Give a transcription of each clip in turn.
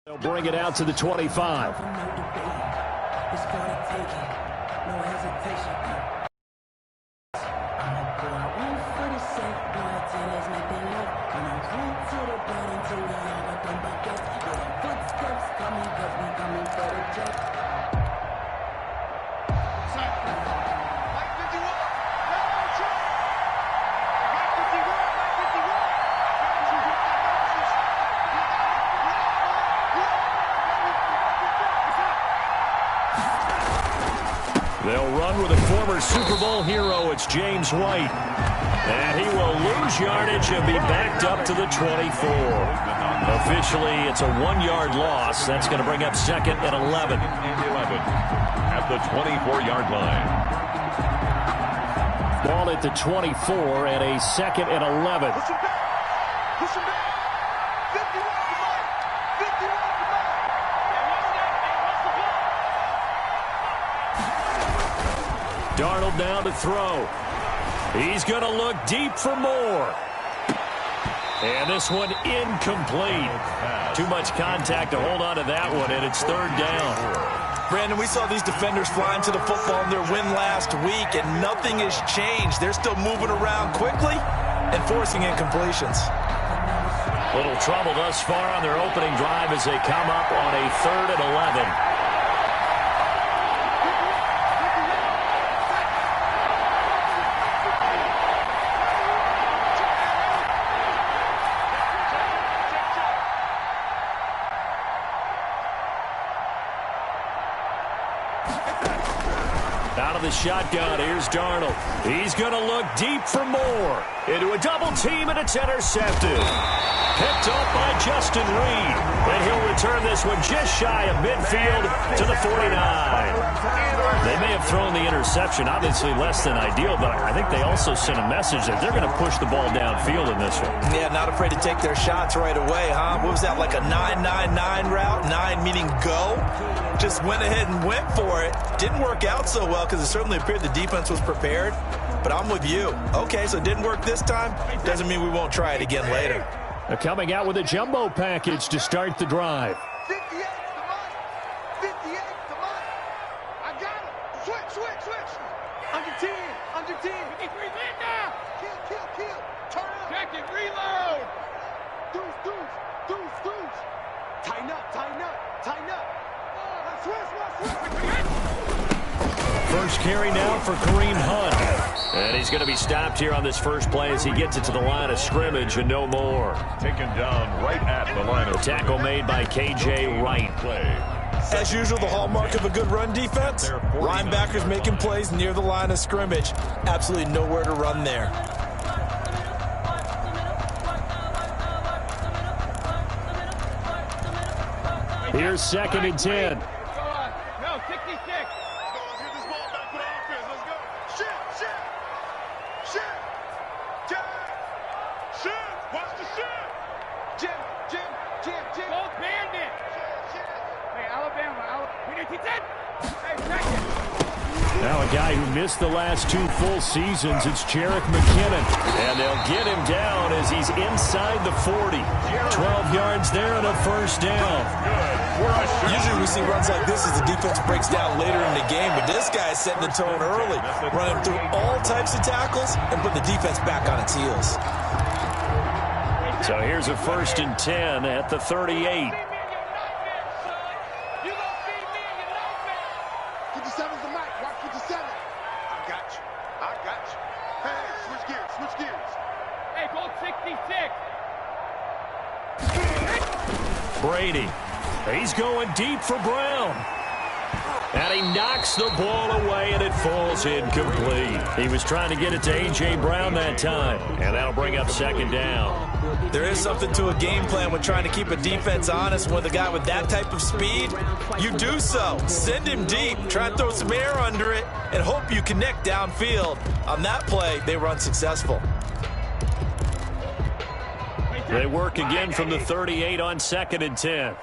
They'll bring it out to the 25. They'll run with a former Super Bowl hero. It's James White. And he will lose yardage and be backed up to the 24. Officially, it's a 1-yard loss. That's going to bring up second and 11. At the 24-yard line. Ball at the 24 and a second and 11. Push him back. Push him back. 51 to Mike. 51 to Mike. Darnold now to throw. He's going to look deep for more. And this one incomplete. Too much contact to hold on to that one, and it's third down. Brandon, we saw these defenders flying to the football in their win last week, and nothing has changed. They're still moving around quickly and forcing incompletions. Little trouble thus far on their opening drive as they come up on a third and 11. Out of the shotgun, here's Darnold. He's going to look deep for more. Into a double team, and it's intercepted. Picked up by Justin Reed. And he'll return this one just shy of midfield to the 49. They may have thrown the interception, obviously less than ideal, but I think they also sent a message that they're going to push the ball downfield in this one. Yeah, not afraid to take their shots right away, huh? What was that, like a 9-9-9 route? 9 meaning go? Just went ahead and went for it. Didn't work out so well because it certainly appeared the defense was prepared. But I'm with you. Okay, so it didn't work this time. Doesn't mean we won't try it again later. They're coming out with a jumbo package to start the drive. 58 to Mike. 58 to Mike. I got him. Switch. Under 10. Under 10. It's reload now. Kill. Turn up. Check it. Reload. Deuce. Tighten up. Switch. First carry now for Kareem Hunt. And he's going to be stopped here on this first play as he gets it to the line of scrimmage and no more. Taken down right at the line of scrimmage. Tackle made by K.J. Wright. As usual, the hallmark of a good run defense, linebackers making plays near the line of scrimmage. Absolutely nowhere to run there. Here's second and 10. No, 66. Let's get this ball back for the offense. Let's go. Shit. Watch the shit. Jim. Both bandit. Shit. Hey, Alabama. We need to take that. Hey, second. Now a guy who missed the last 2 full seasons, it's Jerick McKinnon. And they'll get him down as he's inside the 40. 12 yards there and a first down. Usually we see runs like this as the defense breaks down later in the game, but this guy is setting the tone early, running through all types of tackles and putting the defense back on its heels. So here's a first and 10 at the 38. Brady. He's going deep for Brown. And he knocks the ball away, and it falls incomplete. He was trying to get it to A.J. Brown that time, and that'll bring up second down. There is something to a game plan when trying to keep a defense honest. With a guy with that type of speed, you do so. Send him deep, try and throw some air under it, and hope you connect downfield. On that play, they were unsuccessful. They work again from the 38 on second and 10.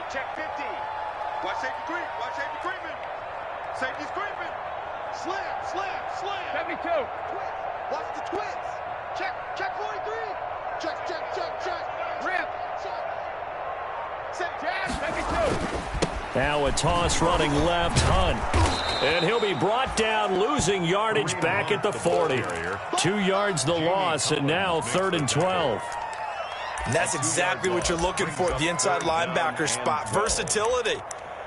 Check 50. Watch safety creeping. Safety's creeping. Slam. 72. Watch the twist. Check 43. Check. Rip. Set jab. Take it two. Now a toss running left, Hunt. And he'll be brought down, losing yardage back at the 40. 2 yards the loss, and now 3rd and 12. And that's exactly what you're looking for at the inside linebacker spot. Versatility.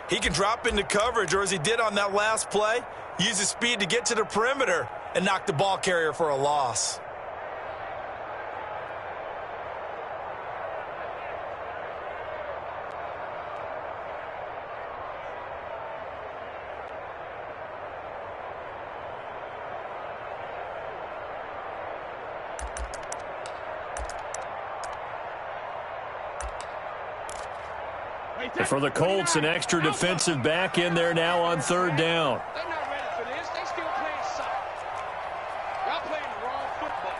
He can drop into coverage, or as he did on that last play, use his speed to get to the perimeter and knock the ball carrier for a loss. For the Colts, an extra defensive back in there now on 3rd down. They're not ready for this. They still playing soccer. Y'all playing the wrong football.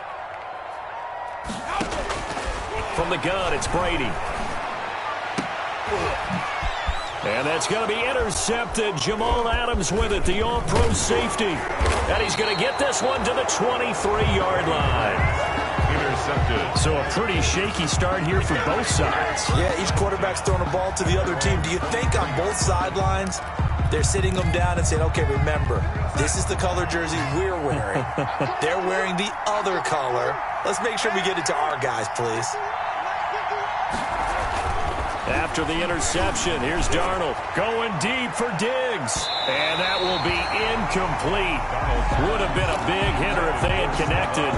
From the gun, it's Brady. And that's going to be intercepted. Jamal Adams with it, the all-pro safety. And he's going to get this one to the 23-yard line. Intercepted. So a pretty shaky start here for both sides. Yeah, each quarterback's throwing a ball to the other team. Do you think on both sidelines they're sitting them down and saying, okay, remember, this is the color jersey we're wearing. They're wearing the other color. Let's make sure we get it to our guys, please. After the interception, here's Darnold going deep for Diggs. And that will be incomplete. Would have been a big hitter if they had connected.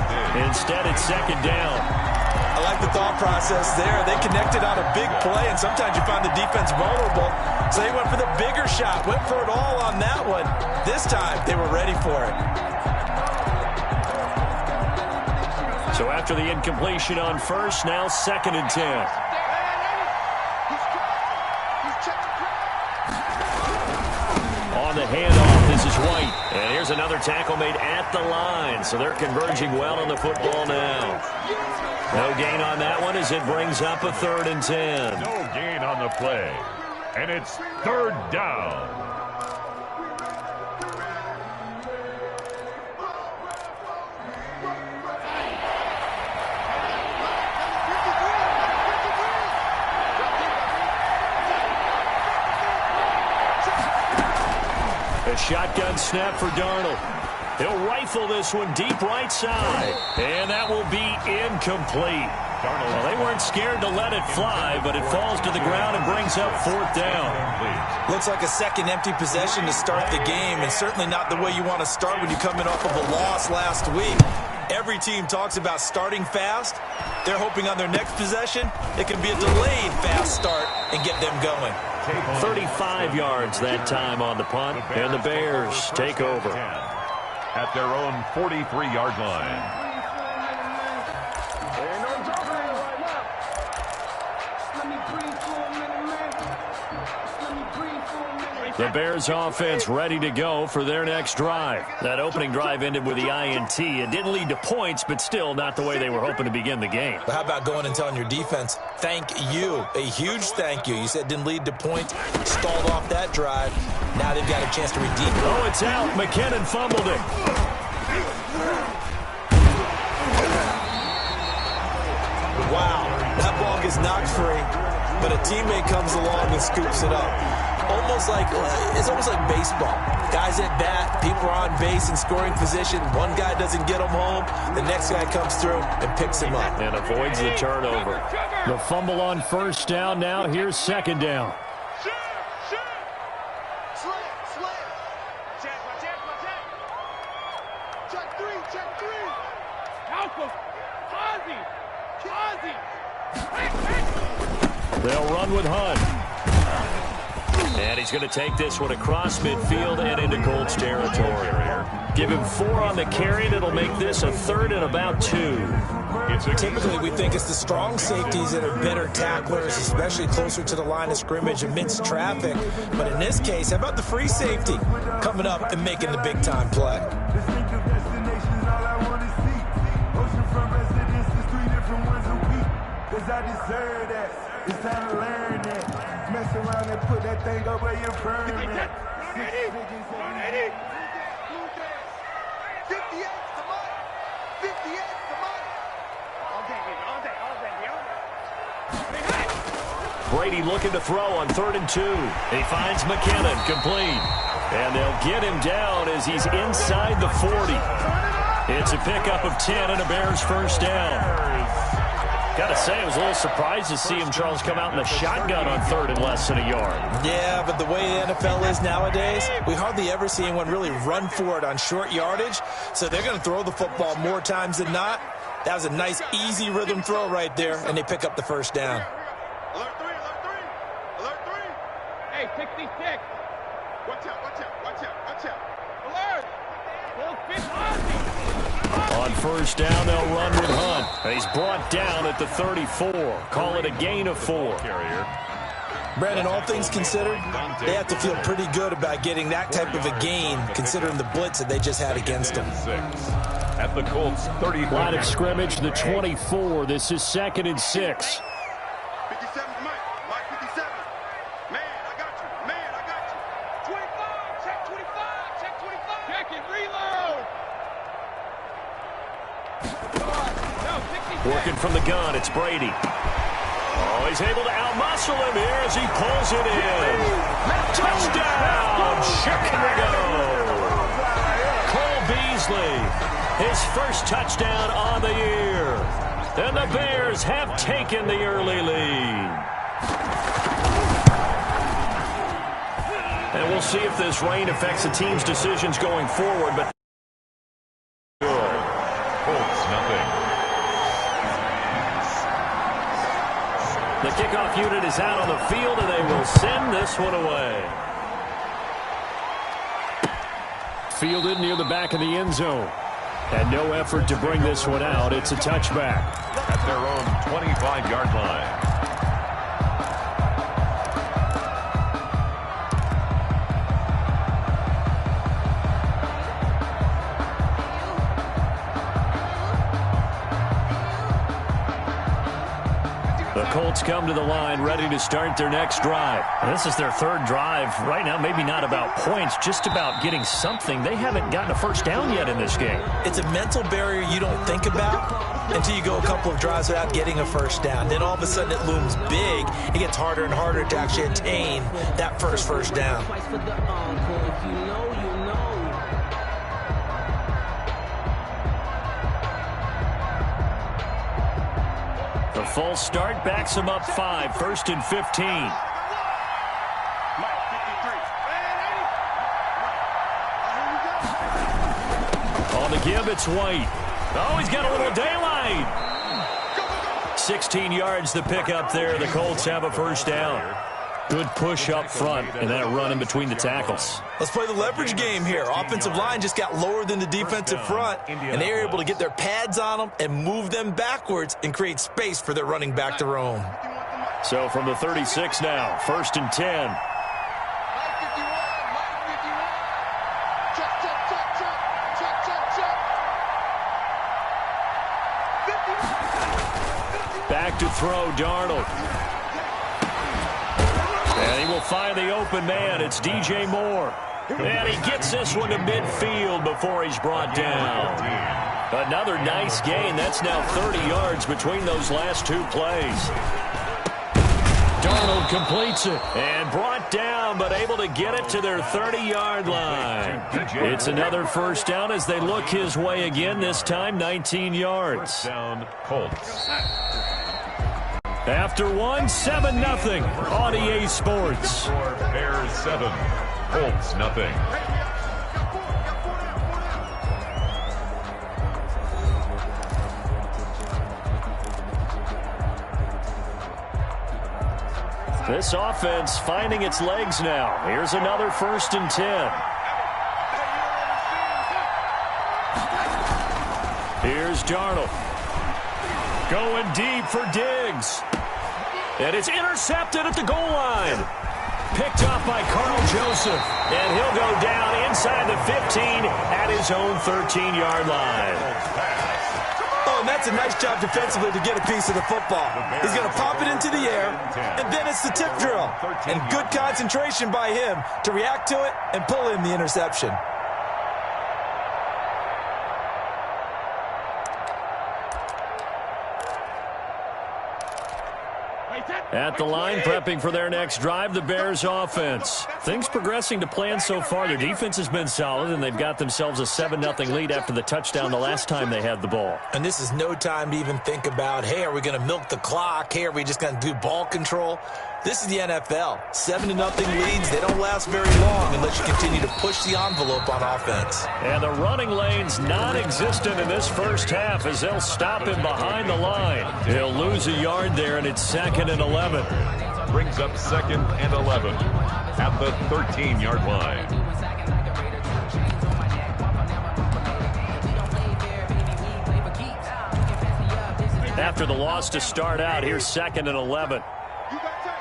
Instead, it's 2nd down. I like the thought process there. They connected on a big play, and sometimes you find the defense vulnerable. So they went for the bigger shot, went for it all on that one. This time, they were ready for it. So after the incompletion on 1st, now 2nd and 10. On the handoff, this is White. And here's another tackle made at the line. So they're converging well on the football now. No gain on that one as it brings up a 3rd and 10. No gain on the play. And it's 3rd down. A shotgun snap for Darnold. He'll rifle this one deep right side. And that will be incomplete. Well, they weren't scared to let it fly, but it falls to the ground and brings up 4th down. Looks like a second empty possession to start the game, and certainly not the way you want to start when you're coming off of a loss last week. Every team talks about starting fast. They're hoping on their next possession, it can be a delayed fast start and get them going. 35 yards that time on the punt, and the Bears take over. At their own 43-yard line. The Bears offense ready to go for their next drive. That opening drive ended with the INT. It didn't lead to points, but still not the way they were hoping to begin the game. But how about going and telling your defense, thank you, a huge thank you. You said it didn't lead to points, stalled off that drive. Now they've got a chance to redeem it. Oh, it's out. McKinnon fumbled it. Wow, that ball gets knocked free, but a teammate comes along and scoops it up. It's almost like baseball. Guys at bat, people are on base in scoring position. One guy doesn't get him home. The next guy comes through and picks him up. And avoids the turnover. The fumble on 1st down now. Here's 2nd down. They'll run with Hunt. And he's going to take this one across midfield and into Colts territory. Give him 4 on the carry, and it'll make this a 3rd and about 2. Typically, we think it's the strong safeties that are better tacklers, especially closer to the line of scrimmage amidst traffic. But in this case, how about the free safety coming up and making the big-time play? It's time to learn that. Mess around and put that thing up where you're burning. 58 to Mike. Brady looking to throw on 3rd and 2. He finds McKinnon, complete. And they'll get him down as he's inside the 40. It's a pickup of 10 and a Bears first down. Got to say, I was a little surprised to see him, Charles, come out in the shotgun on 3rd and less than a yard. Yeah, but the way the NFL is nowadays, we hardly ever see anyone really run for it on short yardage. So they're going to throw the football more times than not. That was a nice, easy rhythm throw right there, and they pick up the first down. Alert 3, alert 3, alert 3. Hey, 66. Watch out, watch out, watch out, watch out. Alert. On first down, they'll run with Hunt. He's brought down at the 34. Call it a gain of 4. Brandon, all things considered, they have to feel pretty good about getting that type of a gain, considering the blitz that they just had against them. At the Colts 30. Line of scrimmage, the 24. This is 2nd and 6. 57, Mike 57. Man, I got you. Man, I got you. 25, check 25, check 25. Check it, reload. Working from the gun, it's Brady. Oh, he's able to outmuscle him here as he pulls it in. Touchdown, Chicago! Cole Beasley, his first touchdown on the year. And the Bears have taken the early lead. And we'll see if this rain affects the team's decisions going forward, but Colts, nothing. the kickoff unit is out on the field, and they will send this one away. Fielded near the back of the end zone. And no effort to bring this one out. It's a touchback. At their own 25-yard line. The Colts come to the line ready to start their next drive. This is their 3rd drive. Right now, maybe not about points, just about getting something. They haven't gotten a first down yet in this game. It's a mental barrier you don't think about until you go a couple of drives without getting a first down. Then all of a sudden it looms big. It gets harder and harder to actually attain that first down. The false start backs him up 5, 1st and 15. Mike 53. On the give, it's White. Oh, he's got a little daylight. 16 yards to pick up there. The Colts have a first down. Good push up front and that run in between the tackles. Let's play the leverage game here. Offensive line just got lower than the defensive front, and they were able to get their pads on them and move them backwards and create space for their running back to roam. So from the 36 now, 1st and 10. Mike 51, Mike 51. Check, check, check, check. Check, check, check. 50. Back to throw, Darnold. And he will find the open man. It's DJ Moore. And he gets this one to midfield before he's brought down. Another nice gain. That's now 30 yards between those last 2 plays. Darnold completes it and brought down, but able to get it to their 30-yard line. It's another first down as they look his way again, this time 19 yards. First down, Colts. After 7-0 on EA Sports. Bears 7, Colts nothing. This offense finding its legs now. Here's another 1st and 10. Here's Darnold. Going deep for Diggs. And it's intercepted at the goal line. Picked up by Carl Joseph. And he'll go down inside the 15 at his own 13-yard line. Oh, and that's a nice job defensively to get a piece of the football. He's going to pop it into the air, and then it's the tip drill. And good concentration by him to react to it and pull in the interception. Wait, that At the line, prepping for their next drive, the Bears offense. Things progressing to plan so far. Their defense has been solid, and they've got themselves a 7-0 lead after the touchdown the last time they had the ball. And this is no time to even think about, hey, are we going to milk the clock? Hey, are we just going to do ball control? This is the NFL. 7-0 leads, they don't last very long unless you continue to push the envelope on offense. And the running lane's non-existent in this first half as they'll stop him behind the line. He'll lose a yard there, and it's 2nd and 11. Brings up 2nd and 11 at the 13-yard line. After the loss to start out, here's 2nd and 11. You got tight.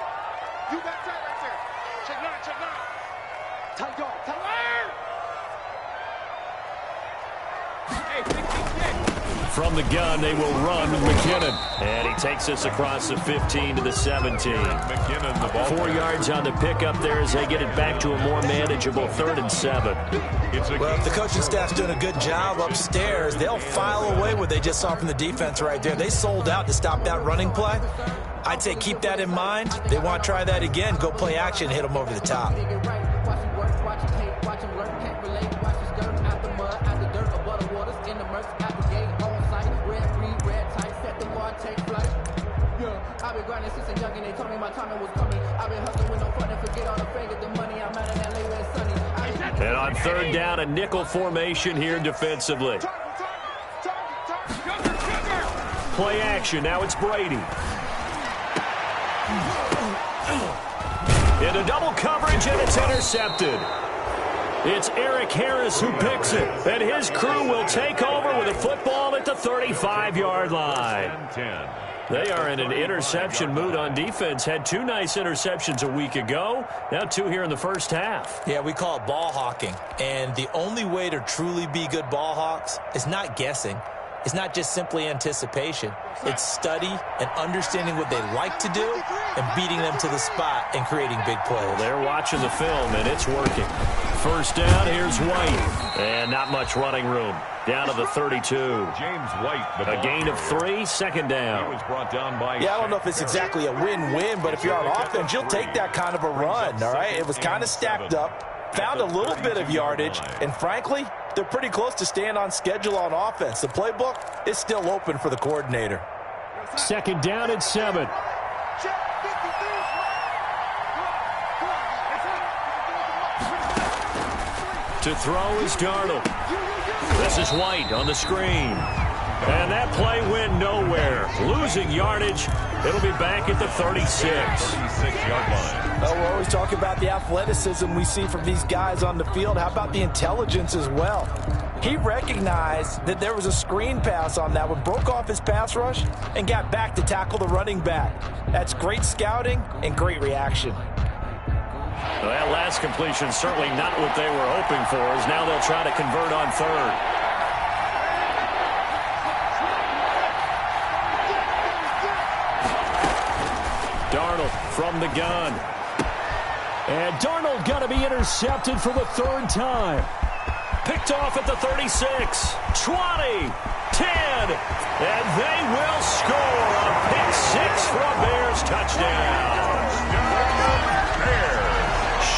You got tight right there. Check it out, check it out. Tight dog, tight. Hey, From the gun, they will run with McKinnon. And he takes us across the 15 to the 17. McKinnon, the ball. 4 yards on the pickup there as they get it back to a more manageable 3rd and 7. Well, if the coaching staff's doing a good job upstairs, they'll file away what they just saw from the defense right there. They sold out to stop that running play. I'd say keep that in mind. They want to try that again. Go play action, hit them over the top. And on 3rd down, a nickel formation here defensively. Play action. Now it's Brady. Into double coverage, and it's intercepted. It's Eric Harris who picks it, and his crew will take over with a football at the 35-yard line. 10. They are in an interception mood on defense. Had 2 nice interceptions a week ago. Now 2 here in the first half. Yeah, we call it ball hawking. And the only way to truly be good ball hawks is not guessing. It's not just simply anticipation. It's study and understanding what they like to do and beating them to the spot and creating big plays. Well, they're watching the film, and it's working. 1st down, here's White. And not much running room. Down to the 32. James White. A gain of 3, 2nd down. He was brought down by. Yeah, I don't know if it's exactly a win-win, but if you're on offense, you'll take that kind of a run, all right? It was kind of stacked up. Found a little bit of yardage, and frankly, they're pretty close to staying on schedule on offense. The playbook is still open for the coordinator. 2nd down and 7. To throw is Darnold. This is White on the screen. And that play went nowhere. Losing yardage. It'll be back at the 36. 36-yard line. Well, we're always talking about the athleticism we see from these guys on the field. How about the intelligence as well? He recognized that there was a screen pass on that one, broke off his pass rush, and got back to tackle the running back. That's great scouting and great reaction. Well, that last completion certainly not what they were hoping for, as now they'll try to convert on 3rd. Darnold from the gun. And Darnold going to be intercepted for the 3rd time. Picked off at the 36, 20, 10, and they will score a pick 6 for a Bears touchdown.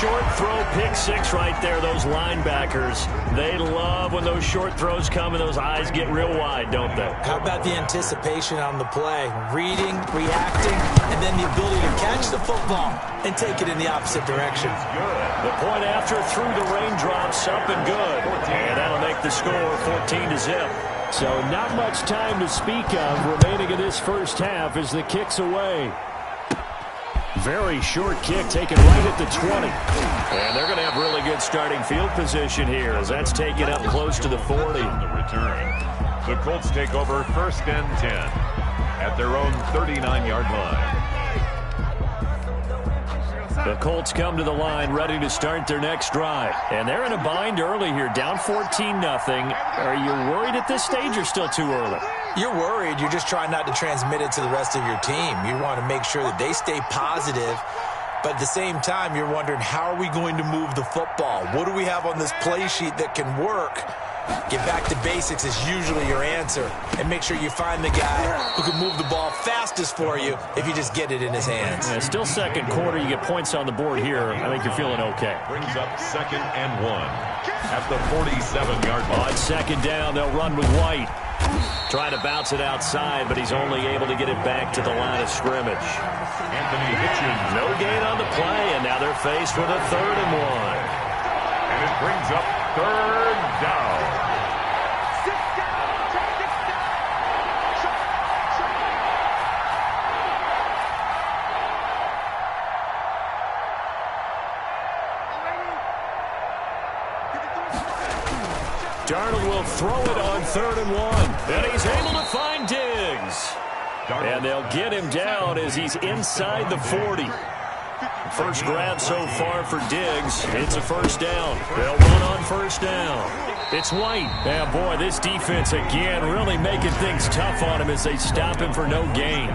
Short throw, pick 6 right there. Those linebackers, they love when those short throws come and those eyes get real wide, don't they? How about the anticipation on the play? Reading, reacting, and then the ability to catch the football and take it in the opposite direction. The point after through the raindrops, up and good. And that'll make the score 14-0. So not much time to speak of remaining in this first half as the kick's away. Very short kick taken right at the 20. And they're going to have really good starting field position here as that's taken up close to the 40. On the return, the Colts take over 1st and 10 at their own 39-yard line. The Colts come to the line ready to start their next drive. And they're in a bind early here, down 14-0. Are you worried at this stage or still too early? You're worried. You're just trying not to transmit it to the rest of your team. You want to make sure that they stay positive. But at the same time, you're wondering, how are we going to move the football? What do we have on this play sheet that can work? Get back to basics is usually your answer. And make sure you find the guy who can move the ball fastest for you if you just get it in his hands. Yeah, still second quarter. You get points on the board here. I think you're feeling okay. Brings up 2nd and 1 at the 47-yard line. On second down, they'll run with White. Trying to bounce it outside, but he's only able to get it back to the line of scrimmage. Anthony Hitchens. No gain on the play, and now they're faced with a 3rd and 1. And it brings up 3rd down. Darnold will throw it on 3rd and 1. And he's able to find Diggs. And they'll get him down as he's inside the 40. First grab so far for Diggs. It's a first down. They'll run on first down. It's White. Yeah, boy, this defense again really making things tough on him as they stop him for no gain.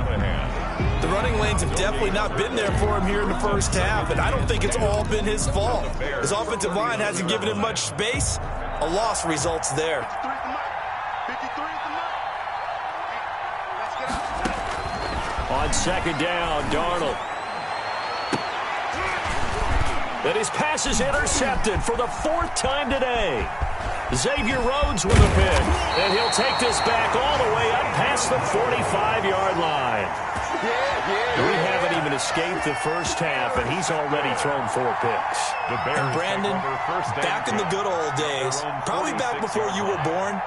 The running lanes have definitely not been there for him here in the first half, and I don't think it's all been his fault. His offensive line hasn't given him much space. A loss results there. On second down, Darnold. And his pass is intercepted for the 4th time today. Xavier Rhodes with a pick. And he'll take this back all the way up past the 45-yard line. We haven't even escaped the first half, and he's already thrown 4 picks. And Brandon, back in the good old days, probably back before you were born,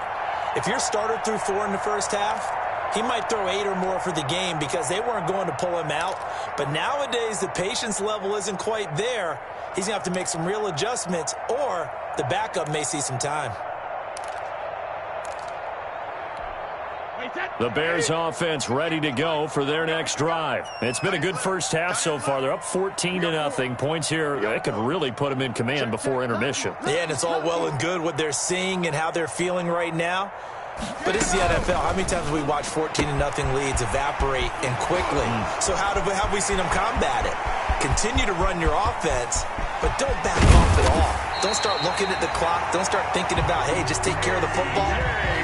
if your starter threw 4 in the first half, he might throw 8 or more for the game because they weren't going to pull him out. But nowadays, the patience level isn't quite there. He's going to have to make some real adjustments, or the backup may see some time. The Bears offense ready to go for their next drive. It's been a good first half so far. They're up 14-0. Points here, it could really put them in command before intermission. Yeah, and it's all well and good what they're seeing and how they're feeling right now. But it's the NFL. How many times have we watched 14-0 leads evaporate and quickly? So how have we seen them combat it? Continue to run your offense, but don't back off at all. Don't start looking at the clock. Don't start thinking about, hey, just take care of the football.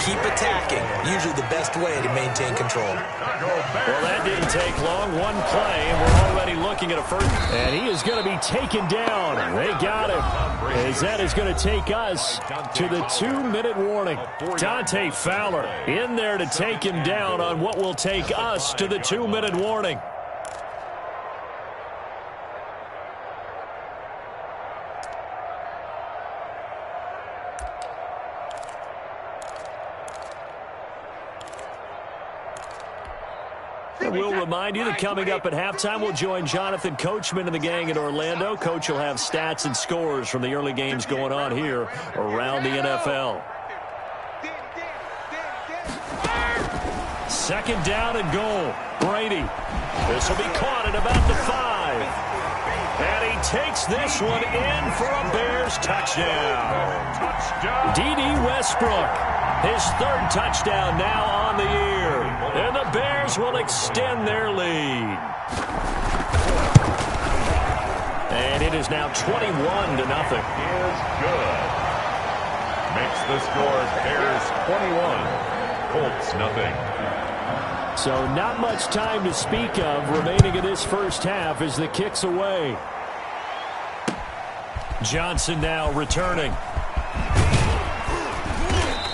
Keep attacking. Usually the best way to maintain control. Well, that didn't take long. One play, and we're already looking at a first. And he is going to be taken down. They got him. As that is going to take us to the 2-minute warning. Dante Fowler in there to take him down on what will take us to the 2-minute warning. We'll remind you that coming up at halftime, we'll join Jonathan Coachman and the gang in Orlando. Coach will have stats and scores from the early games going on here around the NFL. Second down and goal. Brady. This will be caught at about the 5. And he takes this one in for a Bears touchdown. D.D. Westbrook, his 3rd touchdown now on the year. And the Bears will extend their lead. And it is now 21-0. Is good. Makes the score Bears 21, Colts nothing. So not much time to speak of remaining in this first half as the kick's away. Johnson now returning.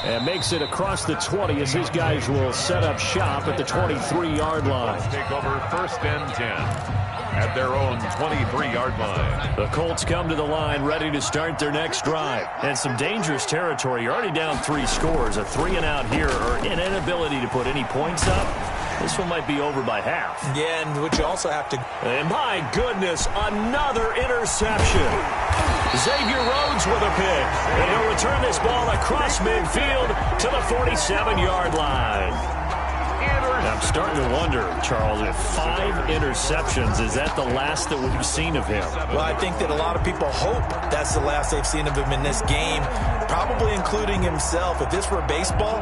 And makes it across the 20 as his guys will set up shop at the 23-yard line. Take over 1st and 10 at their own 23-yard line. The Colts come to the line ready to start their next drive. And some dangerous territory. You're already down 3 scores. A 3-and-out here or an inability to put any points up. This one might be over by half. Yeah, and what you also have to... And my goodness, another interception. Xavier Rhodes with a pick. And he'll return this ball across midfield to the 47-yard line. I'm starting to wonder, Charles, if 5 interceptions, is that the last that we've seen of him? Well, I think that a lot of people hope that's the last they've seen of him in this game, probably including himself. If this were baseball,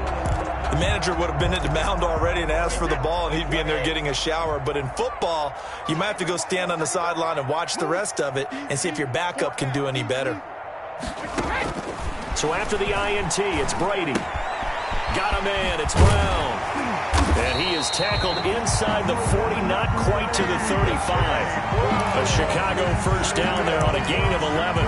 the manager would have been at the mound already and asked for the ball, and he'd be in there getting a shower. But in football, you might have to go stand on the sideline and watch the rest of it and see if your backup can do any better. So after the INT, it's Brady. Got a man. It's Brown. And he is tackled inside the 40, not quite to the 35. A Chicago first down there on a gain of 11.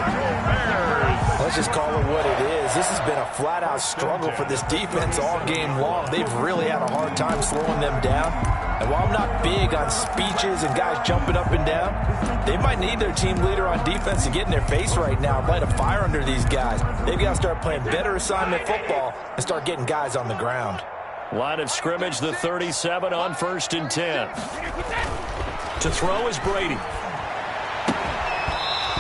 Let's just call it what it is. This has been a flat-out struggle for this defense all game long. They've really had a hard time slowing them down. And while I'm not big on speeches and guys jumping up and down, they might need their team leader on defense to get in their face right now and light a fire under these guys. They've got to start playing better assignment football and start getting guys on the ground. Line of scrimmage, the 37 on 1st and 10. To throw is Brady.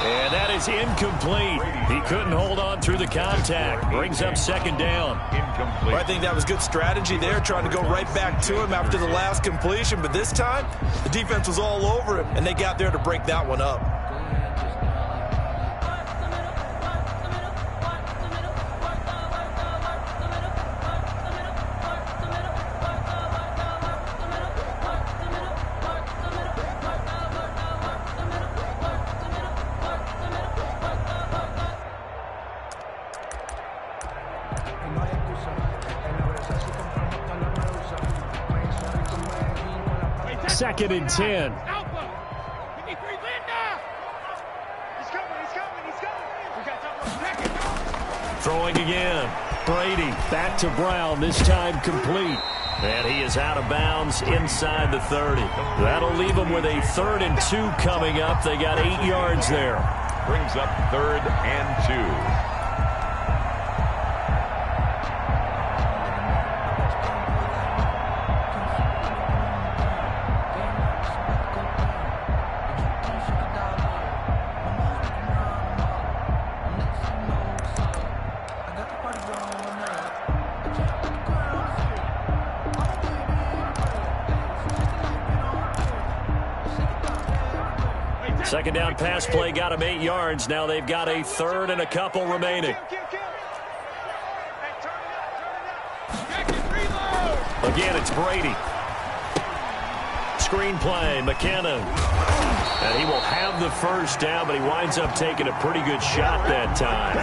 And that is incomplete. He couldn't hold on through the contact. Brings up 2nd down. Incomplete. Well, I think that was good strategy there, trying to go right back to him after the last completion. But this time, the defense was all over him, and they got there to break that one up. Second and 10. Throwing again. Brady back to Brown, this time complete. And he is out of bounds inside the 30. That'll leave them with a 3rd and 2 coming up. They got 8 yards there. Brings up 3rd and 2. Second down pass play got him 8 yards. Now they've got a 3rd and a couple remaining. Again, it's Brady. Screen play, McKinnon. And he will have the first down, but he winds up taking a pretty good shot that time.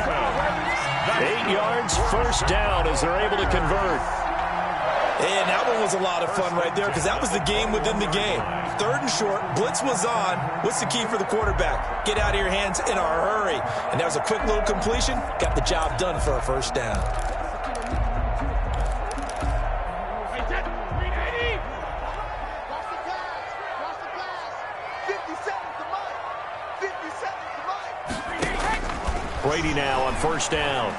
8 yards, first down as they're able to convert. And that one was a lot of fun right there because that was the game within the game. 3rd and short, blitz was on. What's the key for the quarterback? Get out of your hands in a hurry. And that was a quick little completion. Got the job done for a first down. Brady now on first down.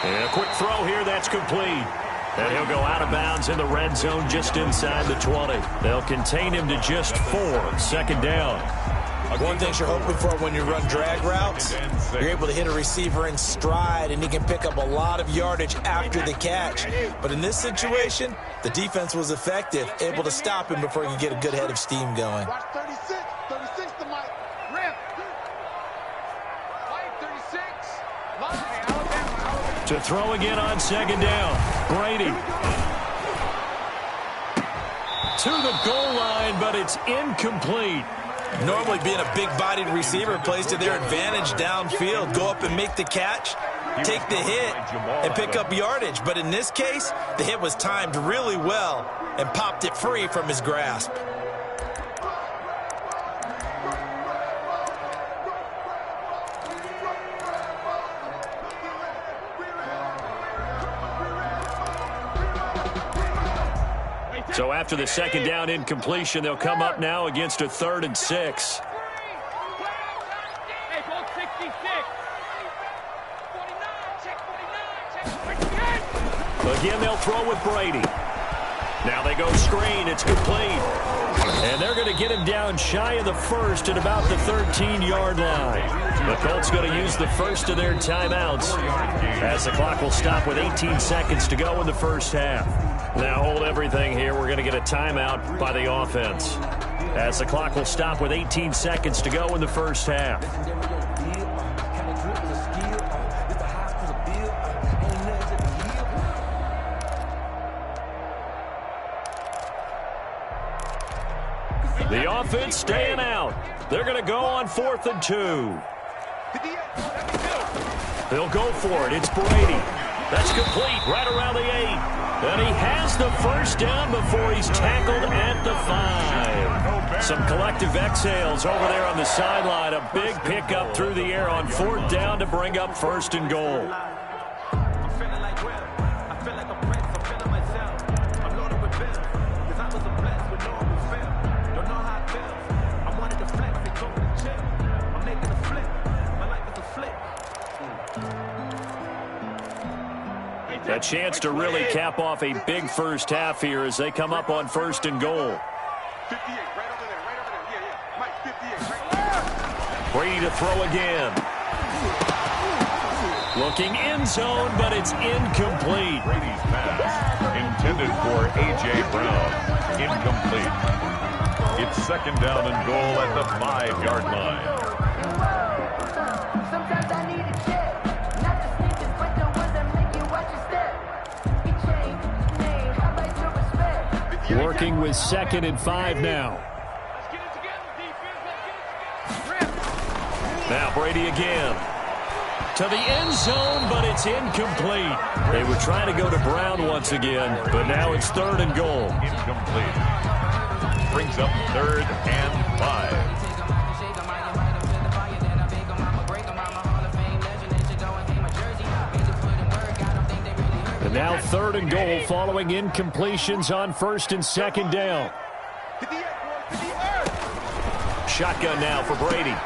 And a quick throw here, that's complete. And he'll go out of bounds in the red zone just inside the 20. They'll contain him to just 4. 2nd down. One thing you're hoping for when you run drag routes, you're able to hit a receiver in stride, and he can pick up a lot of yardage after the catch. But in this situation, the defense was effective, able to stop him before he could get a good head of steam going. Watch 36. 36 to Mike. Rip. Mike, 36. Alabama. To throw again on 2nd down. Brady. To the goal line, but it's incomplete. Normally being a big-bodied receiver plays to their advantage downfield. Go up and make the catch, take the hit, and pick up yardage. But in this case, the hit was timed really well and popped it free from his grasp. So after the 2nd down incompletion, they'll come up now against a 3rd and 6. Again, they'll throw with Brady. Now they go screen. It's complete. And they're going to get him down shy of the 1st at about the 13-yard line. The Colts going to use the first of their timeouts as the clock will stop with 18 seconds to go in the first half. Now hold everything here. We're going to get a timeout by the offense as the clock will stop with 18 seconds to go in the first half. The offense staying out. They're going to go on 4th and 2. He'll go for it. It's Brady. That's complete right around the 8. And he has the first down before he's tackled at the 5. Some collective exhales over there on the sideline. A big pickup through the air on 4th down to bring up 1st and goal. A chance to really cap off a big first half here as they come up on 1st and goal. 58, right over there, right over there. Yeah. Mike, 58, right there. Brady to throw again. Looking end zone, but it's incomplete. Brady's pass intended for A.J. Brown. Incomplete. It's 2nd down and goal at the 5-yard line. Working with 2nd and 5 now. Now Brady again. To the end zone, but it's incomplete. They were trying to go to Brown once again, but now it's 3rd and goal. Incomplete. Brings up 3rd and 5. And now 3rd and goal following incompletions on 1st and 2nd down. Shotgun now for Brady.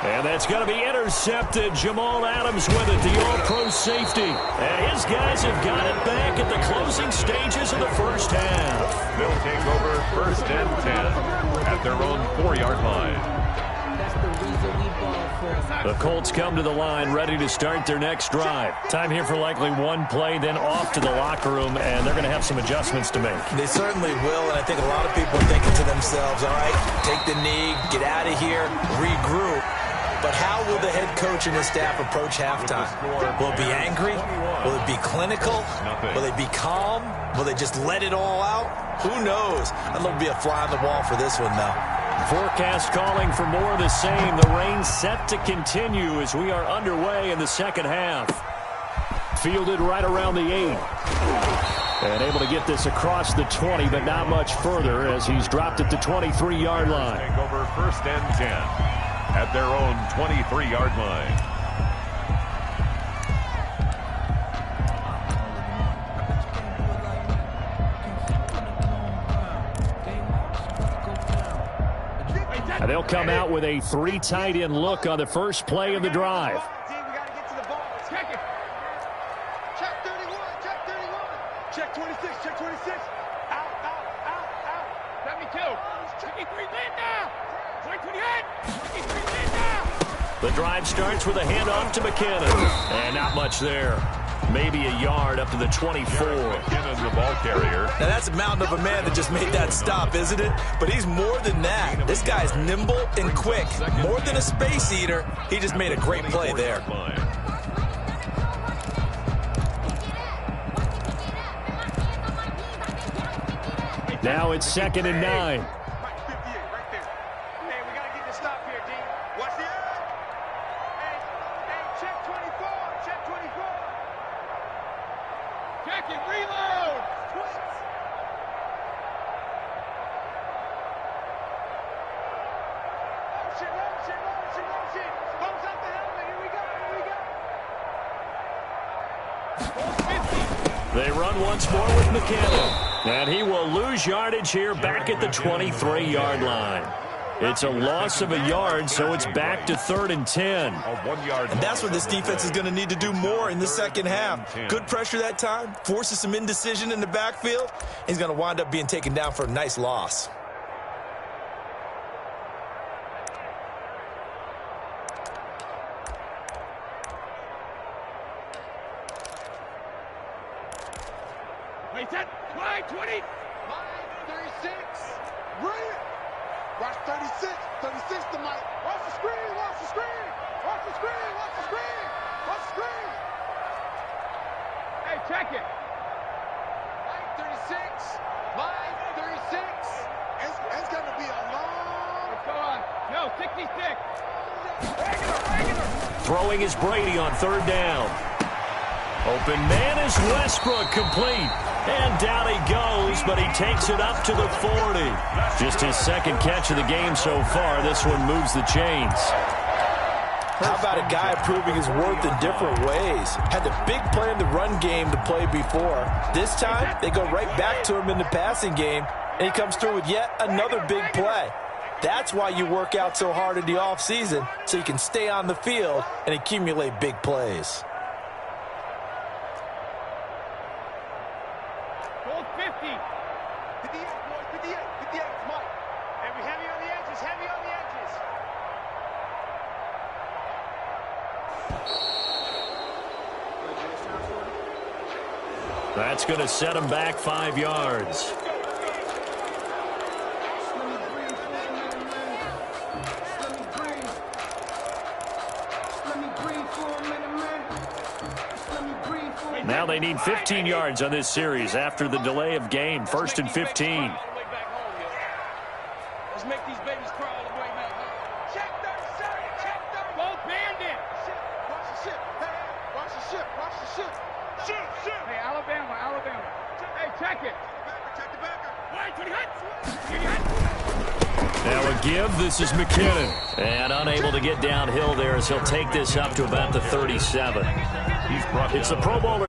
And that's going to be intercepted. Jamal Adams with it, the all-pro safety. And his guys have got it back at the closing stages of the first half. They'll take over 1st and 10 at their own 4-yard line. The Colts come to the line ready to start their next drive. Time here for likely one play, then off to the locker room, and they're going to have some adjustments to make. They certainly will, and I think a lot of people are thinking to themselves, all right, take the knee, get out of here, regroup. But how will the head coach and his staff approach halftime? Will it be angry? Will it be clinical? Will they be calm? Will they just let it all out? Who knows? I'd love to be a fly on the wall for this one, though. Forecast calling for more of the same. The rain set to continue as we are underway in the second half. Fielded right around the 8. And able to get this across the 20, but not much further as he's dropped at the 23-yard line. Take over 1st and 10 at their own 23-yard line. And they'll come out with a 3 tight end look on the first play of the drive. We got to get to the ball. Check it. Check 31. Check 31. Check 26. Check 26. Out. 72. 23 Linda. 28. 23 Linda. The drive starts with a handoff to McKinnon. And not much there. Maybe a yard up to the 24. McKinnon, the ball carrier. Now, that's a mountain of a man that just made that stop, isn't it? But he's more than that. This guy's nimble and quick. More than a space eater. He just made a great play there. Now it's 2nd and 9. They run once more with McKinnon. And he will lose yardage here back at the 23-yard line. It's a loss of a yard, so it's back to 3rd and 10. And that's what this defense is going to need to do more in the second half. Good pressure that time, forces some indecision in the backfield. He's going to wind up being taken down for a nice loss. Wait, that line 20. Line 36. Bring it. Watch 36. 36 to Mike. Watch the screen. Watch the screen. Watch the screen. Watch the screen. Watch the screen. Hey, check it. Line 36. Line 36. It's going to be a long. Let's go on. No, 66. Regular. Throwing is Brady on third down. Open man is Westbrook, complete. And down he goes, but he takes it up to the 40. Just his second catch of the game so far. This one moves the chains. How about a guy proving his worth in different ways? Had the big play in the run game to play before. This time, they go right back to him in the passing game, and he comes through with yet another big play. That's why you work out so hard in the offseason, so you can stay on the field and accumulate big plays. Goal 50. 58, boys, 58, 58, Mike. Heavy on the edges, heavy on the edges. That's going to set him back 5 yards. Now they need 15 yards on this series after the delay of game. 1st and 15. Let's make these babies crawl all the way back home. Check 37, check 30. Go bandit. Watch the ship. Hey, watch the ship, watch the ship. Ship. Hey, Alabama. Hey, check it. Check the backer. Wait, now a give. This is McKinnon. And unable to get downhill there as he'll take this up to about the 37. He's brought It's the Pro Bowler.